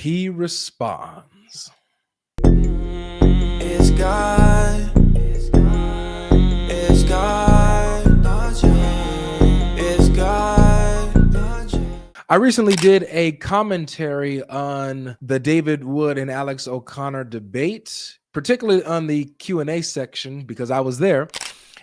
he responds. It's God. It's God. It's God. I recently did a commentary on the David Wood and Alex O'Connor debate, particularly on the Q&A section, because I was there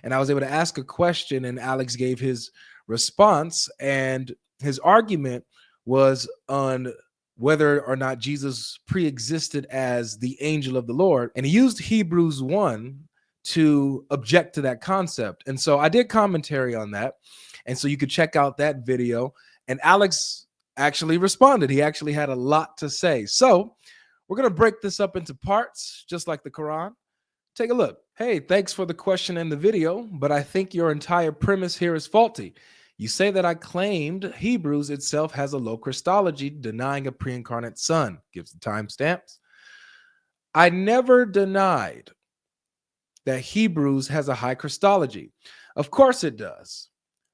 and I was able to ask a question and Alex gave his response, and his argument was on whether or not Jesus pre-existed as the angel of the Lord, and he used Hebrews 1 to object to that concept. And so I did commentary on that, and so you could check out that video. And Alex actually responded. He actually had a lot to say. So we're going to break this up into parts, just like the Quran. Take a look. Hey, thanks for the question and the video, but I think your entire premise here is faulty. You say that I claimed Hebrews itself has a low Christology, denying a pre-incarnate son. Gives the timestamps. I never denied that Hebrews has a high Christology. Of course it does.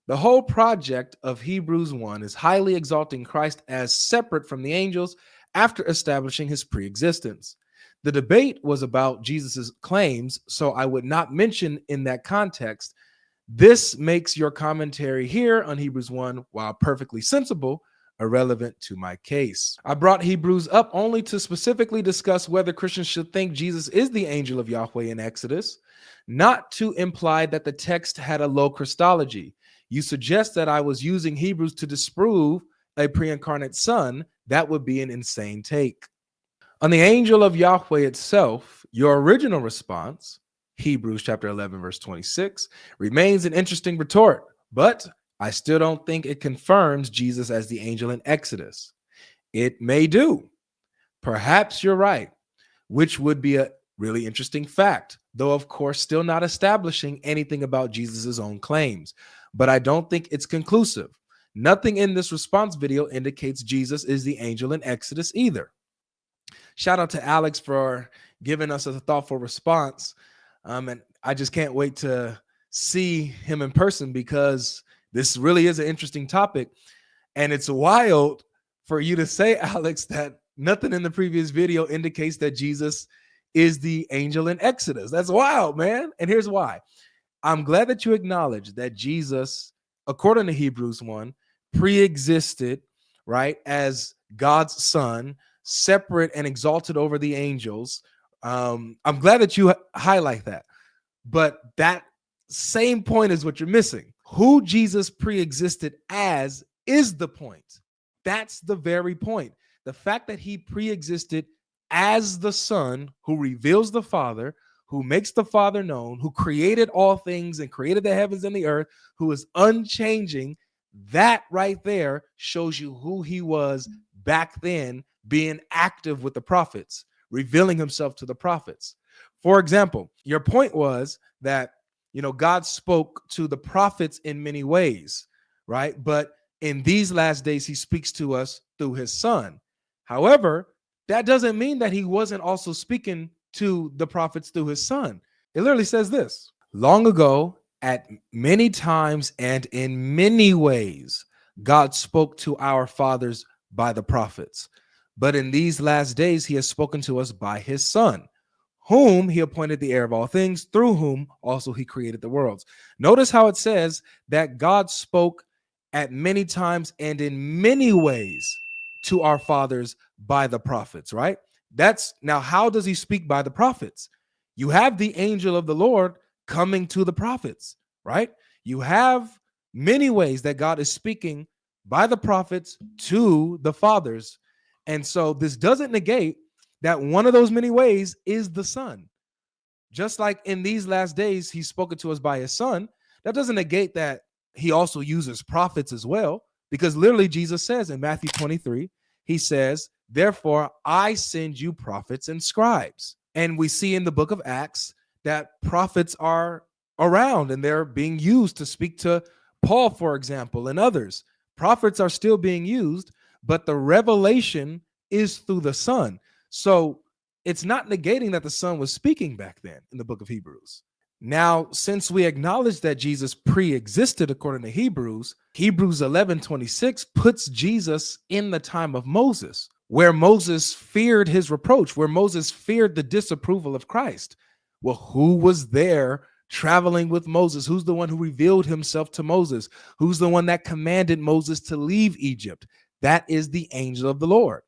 The whole project of Hebrews 1 is highly exalting Christ as separate from the angels after establishing his pre-existence. The debate was about Jesus's claims, so I would not mention in that context. This makes your commentary here on Hebrews 1, while perfectly sensible, irrelevant to my case. I brought Hebrews up only to specifically discuss whether Christians should think Jesus is the angel of Yahweh in Exodus, not to imply that the text had a low Christology. You suggest that I was using Hebrews to disprove a pre-incarnate son. That would be an insane take. On the angel of Yahweh itself, your original response, Hebrews chapter 11, verse 26, remains an interesting retort, but I still don't think it confirms Jesus as the angel in Exodus. It may do. Perhaps you're right, which would be a really interesting fact, though of course still not establishing anything about Jesus's own claims. But I don't think it's conclusive. Nothing in this response video indicates Jesus is the angel in Exodus either. Shout out to Alex for giving us a thoughtful response. And I just can't wait to see him in person, because this really is an interesting topic. And it's wild for you to say, Alex, that nothing in the previous video indicates that Jesus is the angel in Exodus. That's wild, man. And here's why. I'm glad that you acknowledge that Jesus, according to Hebrews 1, pre-existed, right, as God's son, separate and exalted over the angels. I'm glad that you highlight that. But that same point is what you're missing. Who Jesus pre-existed as is the point. That's the very point. The fact that he pre-existed as the Son who reveals the Father, who makes the Father known, who created all things and created the heavens and the earth, who is unchanging, that right there shows you who he was back then, being active with the prophets, revealing himself to the prophets. For example, your point was that, God spoke to the prophets in many ways, right? But in these last days, he speaks to us through his son. However, that doesn't mean that he wasn't also speaking to the prophets through his son. It literally says this: long ago, at many times and in many ways, God spoke to our fathers by the prophets. But in these last days, he has spoken to us by his son, whom he appointed the heir of all things, through whom also he created the worlds. Notice how it says that God spoke at many times and in many ways to our fathers by the prophets, right? That's now, how does he speak by the prophets? You have the angel of the Lord coming to the prophets, right? You have many ways that God is speaking by the prophets to the fathers. And so this doesn't negate that one of those many ways is the Son. Just like in these last days, he's spoken to us by his son, that doesn't negate that he also uses prophets as well, because literally Jesus says in Matthew 23, he says, therefore, I send you prophets and scribes. And we see in the book of Acts that prophets are around and they're being used to speak to Paul, for example, and others. Prophets are still being used, but the revelation is through the Son. So it's not negating that the Son was speaking back then in the book of Hebrews. Now, since we acknowledge that Jesus pre-existed according to Hebrews, Hebrews 11:26 puts Jesus in the time of Moses, where Moses feared his reproach, where Moses feared the disapproval of Christ. Well, who was there traveling with Moses? Who's the one who revealed himself to Moses? Who's the one that commanded Moses to leave Egypt? That is the angel of the Lord.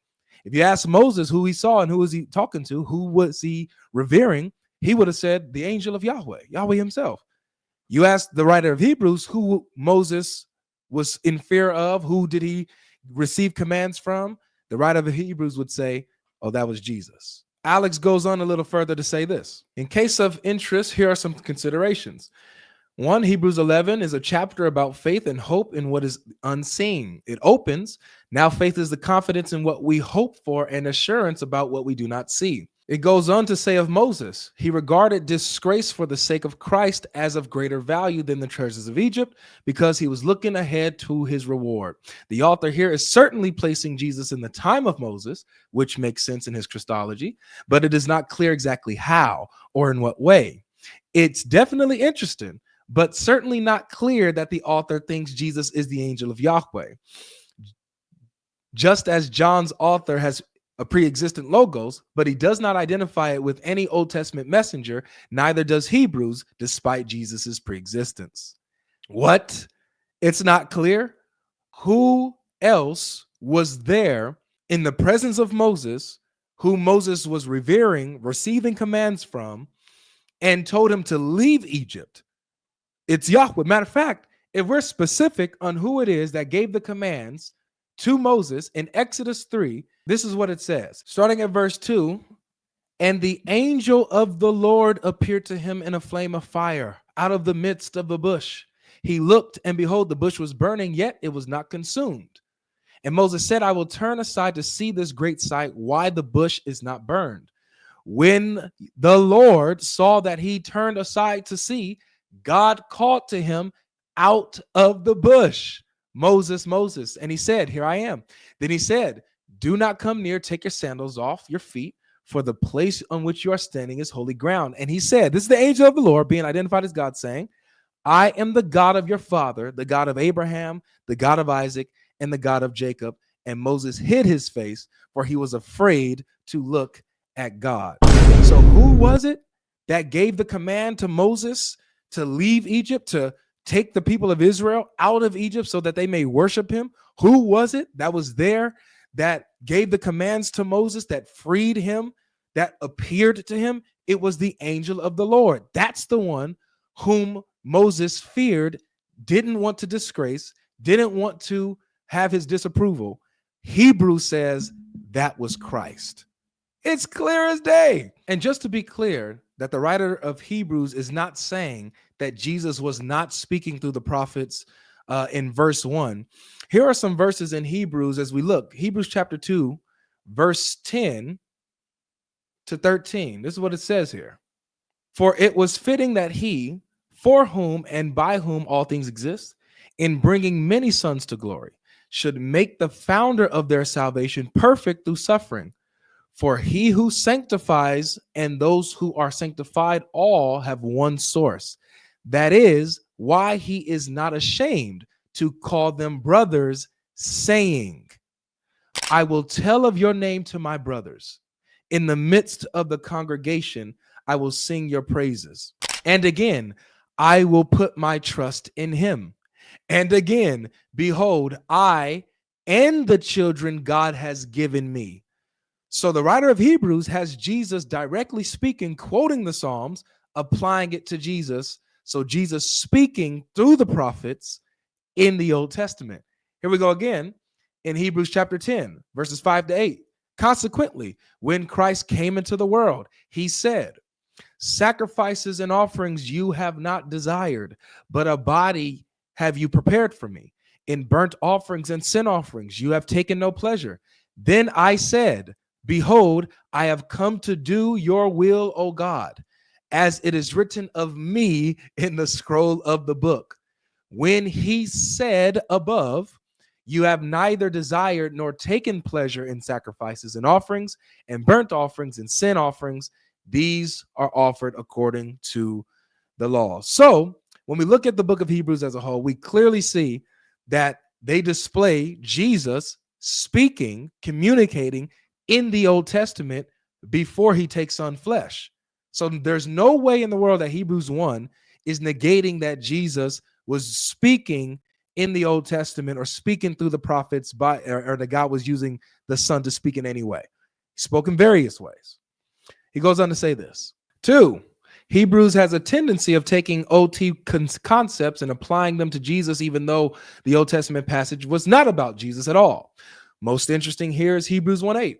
If you ask Moses who he saw and who was he talking to, who was he revering, he would have said the angel of Yahweh, Yahweh himself. You ask the writer of Hebrews who Moses was in fear of, who did he receive commands from? The writer of Hebrews would say, oh, that was Jesus. Alex goes on a little further to say this. In case of interest, here are some considerations. 1, Hebrews 11 is a chapter about faith and hope in what is unseen. It opens, now faith is the confidence in what we hope for and assurance about what we do not see. It goes on to say of Moses, he regarded disgrace for the sake of Christ as of greater value than the treasures of Egypt because he was looking ahead to his reward. The author here is certainly placing Jesus in the time of Moses, which makes sense in his Christology, but it is not clear exactly how or in what way. It's definitely interesting, but certainly not clear that the author thinks Jesus is the angel of Yahweh. Just as John's author has a pre-existent logos, but he does not identify it with any Old Testament messenger, neither does Hebrews, despite Jesus's pre-existence. What? It's not clear? Who else was there in the presence of Moses, who Moses was revering, receiving commands from, and told him to leave Egypt? It's Yahweh. Matter of fact, if we're specific on who it is that gave the commands to Moses in Exodus 3, this is what it says. Starting at verse 2, and the angel of the Lord appeared to him in a flame of fire out of the midst of the bush. He looked, and behold, the bush was burning, yet it was not consumed. And Moses said, I will turn aside to see this great sight, why the bush is not burned. When the Lord saw that he turned aside to see, God called to him out of the bush, Moses, Moses. And he said, here I am. Then he said, do not come near, take your sandals off your feet, for the place on which you are standing is holy ground. And he said, this is the angel of the Lord being identified as God, saying, I am the God of your father, the God of Abraham, the God of Isaac, and the God of Jacob. And Moses hid his face, for he was afraid to look at God. So who was it that gave the command to Moses to leave Egypt, to take the people of Israel out of Egypt so that they may worship him? Who was it that was there that gave the commands to Moses, that freed him, that appeared to him? It was the angel of the Lord. That's the one whom Moses feared, didn't want to disgrace, didn't want to have his disapproval. Hebrews says that was Christ. It's clear as day. And just to be clear, that the writer of Hebrews is not saying that Jesus was not speaking through the prophets in verse 1. Here are some verses in Hebrews as we look. Hebrews chapter 2, verse 10 to 13. This is what it says here. For it was fitting that he, for whom and by whom all things exist, in bringing many sons to glory, should make the founder of their salvation perfect through suffering. For he who sanctifies and those who are sanctified all have one source. That is why he is not ashamed to call them brothers, saying, I will tell of your name to my brothers. In the midst of the congregation, I will sing your praises. And again, I will put my trust in him. And again, behold, I and the children God has given me. So the writer of Hebrews has Jesus directly speaking, quoting the Psalms, applying it to Jesus. So Jesus speaking through the prophets in the Old Testament. Here we go again in Hebrews chapter 10, verses 5 to 8. Consequently, when Christ came into the world, he said, sacrifices and offerings you have not desired, but a body have you prepared for me. In burnt offerings and sin offerings you have taken no pleasure. Then I said, behold, I have come to do your will, O God, as it is written of me in the scroll of the book. When he said above, you have neither desired nor taken pleasure in sacrifices and offerings and burnt offerings and sin offerings, these are offered according to the law. So when we look at the book of Hebrews as a whole, we clearly see that they display Jesus speaking, communicating in the Old Testament before he takes on flesh. So there's no way in the world that Hebrews 1 is negating that Jesus was speaking in the Old Testament or speaking through the prophets or that God was using the Son to speak in any way. He spoke in various ways. He goes on to say this. 2, Hebrews has a tendency of taking OT concepts and applying them to Jesus, even though the Old Testament passage was not about Jesus at all. Most interesting here is Hebrews 1:8.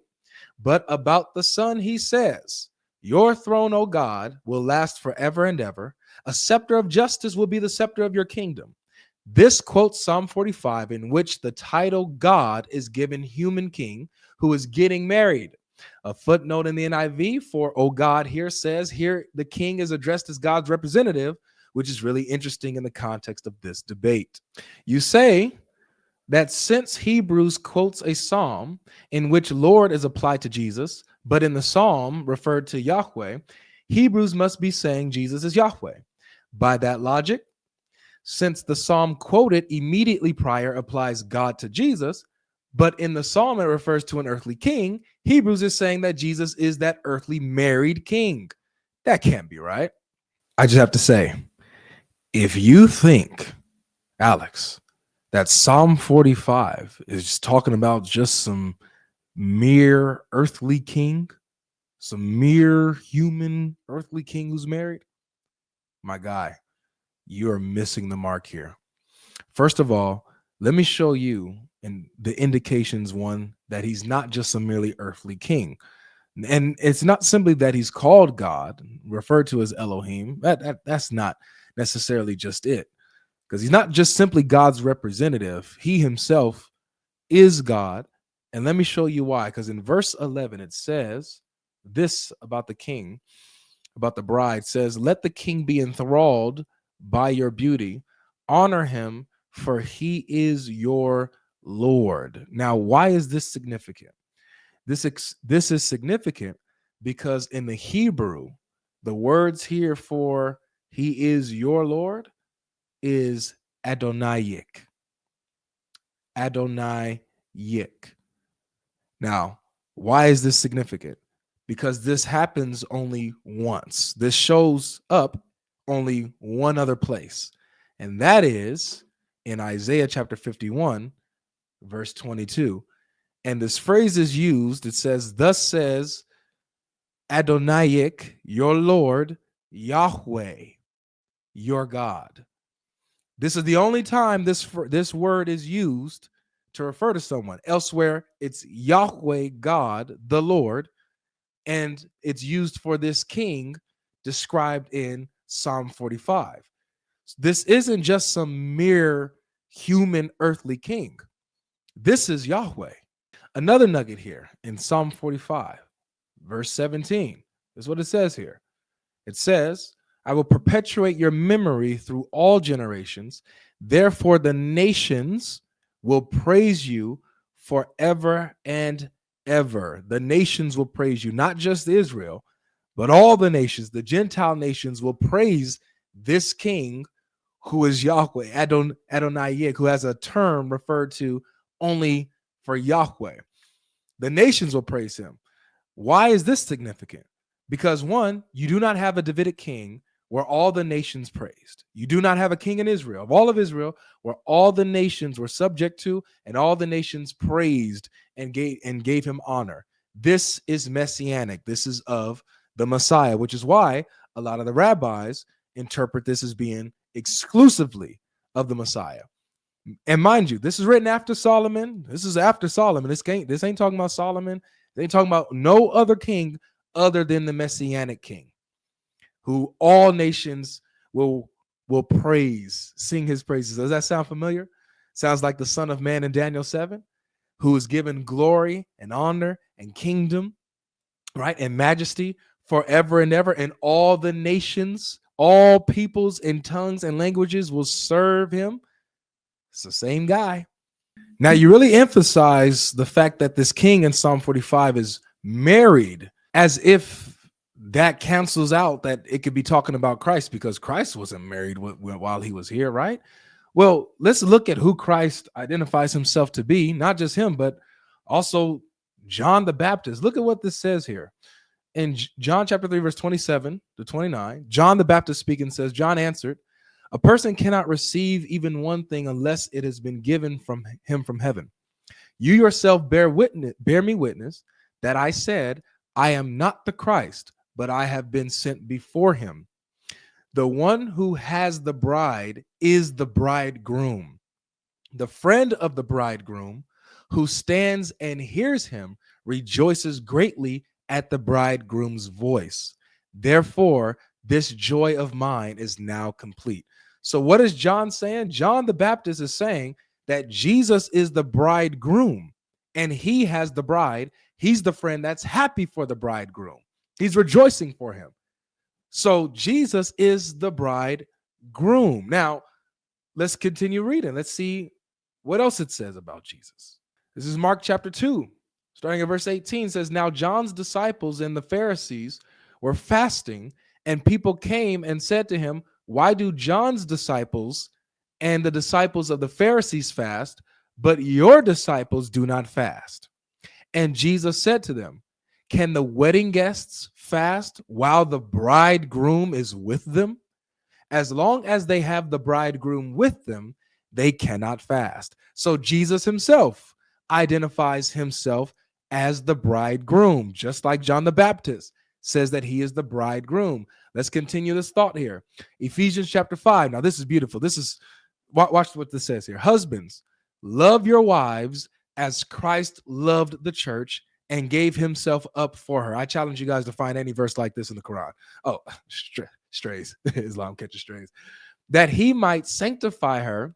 But about the Son, he says, your throne, O God, will last forever and ever. A scepter of justice will be the scepter of your kingdom. This quotes Psalm 45, in which the title God is given human king who is getting married. A footnote in the NIV for "O God" here says, here the king is addressed as God's representative, which is really interesting in the context of this debate. You say that since Hebrews quotes a psalm in which Lord is applied to Jesus, but in the psalm referred to Yahweh, Hebrews must be saying Jesus is Yahweh. By that logic, since the psalm quoted immediately prior applies God to Jesus, but in the psalm it refers to an earthly king, Hebrews is saying that Jesus is that earthly married king. That can't be right. I just have to say, if you think, Alex, that Psalm 45 is just talking about just some mere earthly king, some mere human earthly king who's married, my guy, you are missing the mark here. First of all, let me show you in the indications, one, that he's not just a merely earthly king. And it's not simply that he's called God, referred to as Elohim. That's not necessarily just it, because he's not just simply God's representative. He himself is God. And let me show you why. Because in verse 11, it says this about the king, about the bride, says, let the king be enthralled by your beauty. Honor him, for he is your Lord. Now, why is this significant? This is significant because in the Hebrew, the words here for he is your Lord is Adonayik. Adonayik. Now, why is this significant? Because this happens only once. This shows up only one other place, and that is in Isaiah chapter 51, verse 22. And this phrase is used. It says, thus says Adonayik, your Lord, Yahweh, your God. This is the only time this word is used to refer to someone. Elsewhere, it's Yahweh, God, the Lord, and it's used for this king described in Psalm 45. This isn't just some mere human earthly king. This is Yahweh. Another nugget here in Psalm 45, verse 17, is what it says here. It says, I will perpetuate your memory through all generations. Therefore, the nations will praise you forever and ever. The nations will praise you, not just Israel, but all the nations. The Gentile nations will praise this king who is Yahweh, Adonayik, who has a term referred to only for Yahweh. The nations will praise him. Why is this significant? Because one, you do not have a Davidic king where all the nations praised. You do not have a king in Israel, of all of Israel, where all the nations were subject to and all the nations praised and gave him honor. This is messianic. This is of the Messiah, which is why a lot of the rabbis interpret this as being exclusively of the Messiah. And mind you, this is written after Solomon. This is after Solomon. This ain't talking about Solomon. They ain't talking about no other king other than the messianic king, who all nations will praise, sing his praises. Does that sound familiar? Sounds like the Son of Man in Daniel 7, who is given glory and honor and kingdom, right, and majesty forever and ever. And all the nations, all peoples and tongues and languages will serve him. It's the same guy. Now, you really emphasize the fact that this king in Psalm 45 is married, as if that cancels out that it could be talking about Christ, because Christ wasn't married while he was here, right? Well, let's look at who Christ identifies himself to be, not just him, but Also, John the Baptist. Look at what this says here. In John chapter 3, verse 27 to 29, John the Baptist speaking says, John answered, a person cannot receive even one thing unless it has been given from him from heaven. You yourself bear me witness that I said, I am not the Christ, but I have been sent before him. The one who has the bride is the bridegroom. The friend of the bridegroom who stands and hears him rejoices greatly at the bridegroom's voice. Therefore, this joy of mine is now complete. So what is John saying? John the Baptist is saying that Jesus is the bridegroom and he has the bride. He's the friend that's happy for the bridegroom. He's rejoicing for him. So Jesus is the bridegroom. Now, let's continue reading. Let's see what else it says about Jesus. This is Mark chapter 2, starting at verse 18, says, now John's disciples and the Pharisees were fasting, and people came and said to him, why do John's disciples and the disciples of the Pharisees fast, but your disciples do not fast? And Jesus said to them, can the wedding guests fast while the bridegroom is with them? As long as they have the bridegroom with them, they cannot fast. So Jesus himself identifies himself as the bridegroom, just like John the Baptist says that he is the bridegroom. Let's continue this thought here. Ephesians chapter 5. Now, this is beautiful. This is, watch what this says here. Husbands, love your wives as Christ loved the church and gave himself up for her. I challenge you guys to find any verse like this in the Quran. Oh, strays. Islam catches strays. That he might sanctify her,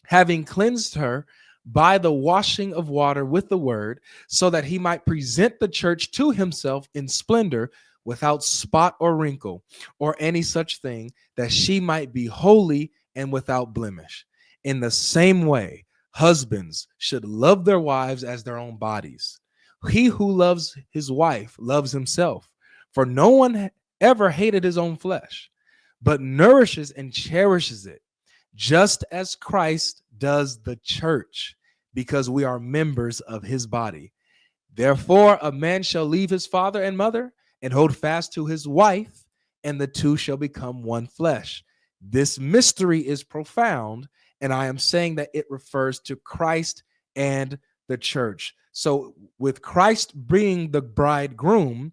having cleansed her by the washing of water with the word, so that he might present the church to himself in splendor, without spot or wrinkle or any such thing, that she might be holy and without blemish. In the same way, husbands should love their wives as their own bodies. He who loves his wife loves himself, for no one ever hated his own flesh, but nourishes and cherishes it, just as Christ does the church, because we are members of his body. Therefore, a man shall leave his father and mother and hold fast to his wife, and the two shall become one flesh. This mystery is profound, and I am saying that it refers to Christ and the church. So with Christ being the bridegroom,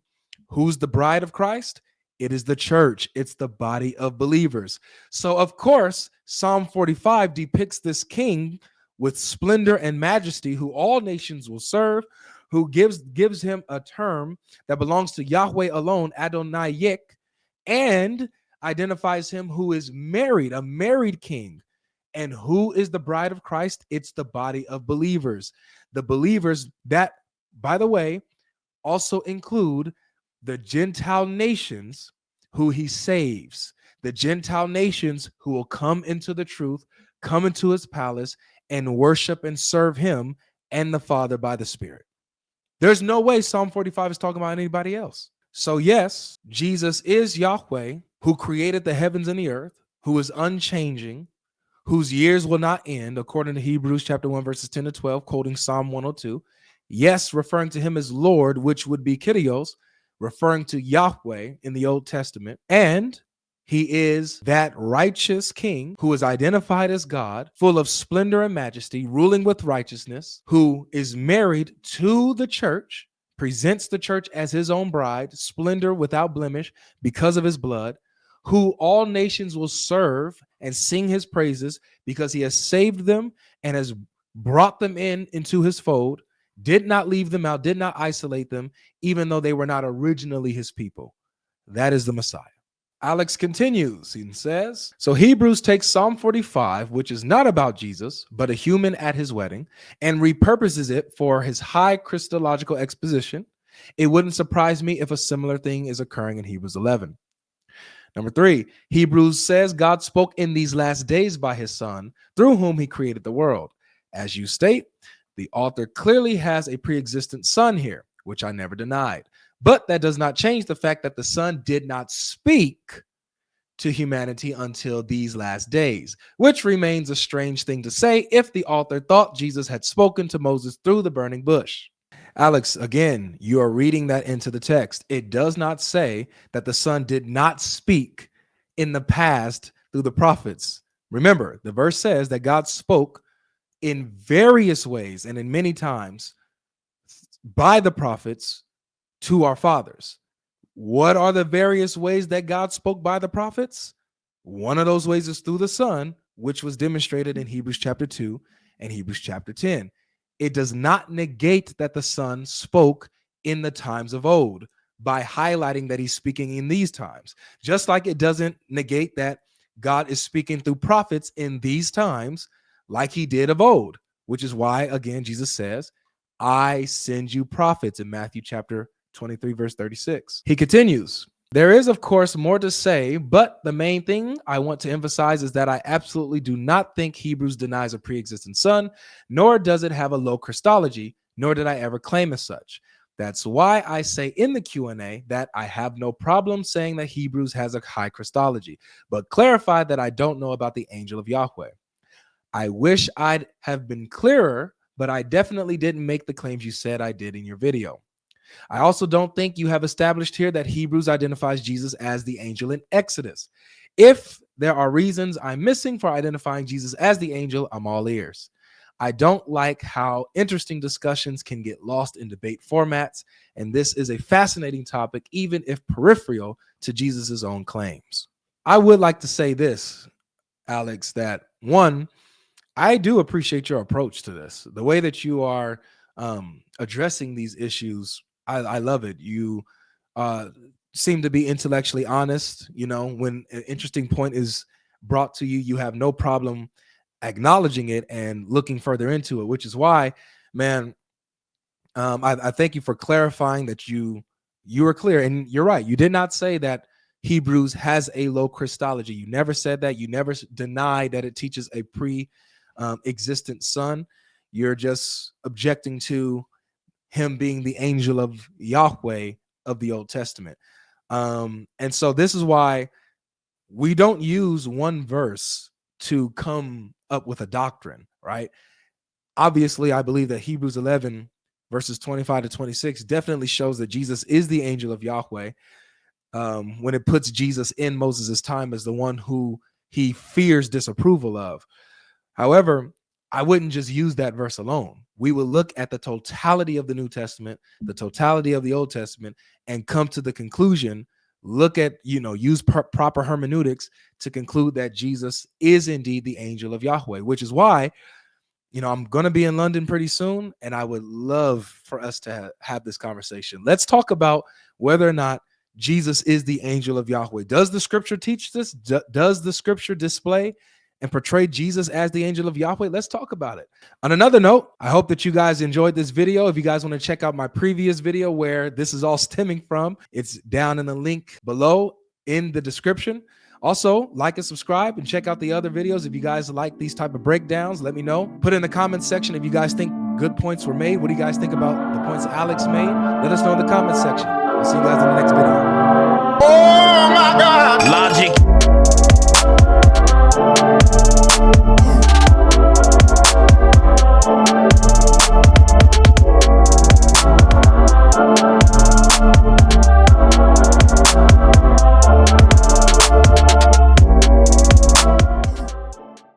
who's the bride of Christ? It is the church. It's the body of believers. So of course, Psalm 45 depicts this king with splendor and majesty, who all nations will serve, who gives him a term that belongs to Yahweh alone, Adonai, and identifies him who is married, a married king. And who is the bride of Christ? It's the body of believers. The believers that, by the way, also include the Gentile nations who he saves, the Gentile nations who will come into the truth, come into his palace, and worship and serve him and the Father by the Spirit. There's no way Psalm 45 is talking about anybody else. So yes, Jesus is Yahweh, who created the heavens and the earth, who is unchanging, whose years will not end, according to Hebrews chapter 1, verses 10 to 12, quoting Psalm 102. Yes, referring to him as Lord, which would be Kyrios, referring to Yahweh in the Old Testament. And he is that righteous king who is identified as God, full of splendor and majesty, ruling with righteousness, who is married to the church, presents the church as his own bride, splendor without blemish because of his blood, who all nations will serve and sing his praises because he has saved them and has brought them into his fold, did not leave them out, did not isolate them, even though they were not originally his people. That is the Messiah. Alex continues and says, so Hebrews takes Psalm 45, which is not about Jesus, but a human at his wedding, and repurposes it for his high Christological exposition. It wouldn't surprise me if a similar thing is occurring in Hebrews 11. Number 3, Hebrews says God spoke in these last days by his son, through whom he created the world. As you state, the author clearly has a pre-existent son here, which I never denied. But that does not change the fact that the son did not speak to humanity until these last days, which remains a strange thing to say if the author thought Jesus had spoken to Moses through the burning bush. Alex, again, you are reading that into the text. It does not say that the Son did not speak in the past through the prophets. Remember, the verse says that God spoke in various ways and in many times by the prophets to our fathers. What are the various ways that God spoke by the prophets? One of those ways is through the Son, which was demonstrated in Hebrews chapter 2 and Hebrews chapter 10. It does not negate that the Son spoke in the times of old by highlighting that he's speaking in these times, just like it doesn't negate that God is speaking through prophets in these times like he did of old, which is why, again, Jesus says, I send you prophets in Matthew chapter 23, verse 36. He continues, there is, of course, more to say, but the main thing I want to emphasize is that I absolutely do not think Hebrews denies a pre-existent Son, nor does it have a low Christology, nor did I ever claim as such. That's why I say in the Q&A that I have no problem saying that Hebrews has a high Christology, but clarify that I don't know about the angel of Yahweh. I wish I'd have been clearer, but I definitely didn't make the claims you said I did in your video. I also don't think you have established here that Hebrews identifies Jesus as the angel in Exodus. If there are reasons I'm missing for identifying Jesus as the angel, I'm all ears. I don't like how interesting discussions can get lost in debate formats, and this is a fascinating topic, even if peripheral to Jesus's own claims. I would like to say this, Alex, that one, I do appreciate your approach to this. The way that you are addressing these issues, I love it. You seem to be intellectually honest. You know, when an interesting point is brought to you, you have no problem acknowledging it and looking further into it, which is why, man, I thank you for clarifying that you were clear. And you're right. You did not say that Hebrews has a low Christology. You never said that. You never denied that it teaches a pre-existent Son. You're just objecting to him being the angel of Yahweh of the Old Testament. And so this is why we don't use one verse to come up with a doctrine, right? Obviously, I believe that Hebrews 11 verses 25 to 26 definitely shows that Jesus is the angel of Yahweh when it puts Jesus in Moses' time as the one who he fears disapproval of. However, I wouldn't just use that verse alone. We will look at the totality of the New Testament, the totality of the Old Testament, and come to the conclusion, look at, use proper hermeneutics to conclude that Jesus is indeed the angel of Yahweh, which is why, I'm going to be in London pretty soon, and I would love for us to have this conversation. Let's talk about whether or not Jesus is the angel of Yahweh. Does the scripture teach this? Does the scripture display and portray Jesus as the angel of Yahweh? Let's talk about it. On another note, I hope that you guys enjoyed this video. If you guys want to check out my previous video where this is all stemming from, it's down in the link below in the description. Also, like and subscribe and check out the other videos. If you guys like these type of breakdowns, let me know. Put in the comments section if you guys think good points were made. What do you guys think about the points Alex made? Let us know in the comments section. I'll see you guys in the next video. Oh my God. Logic.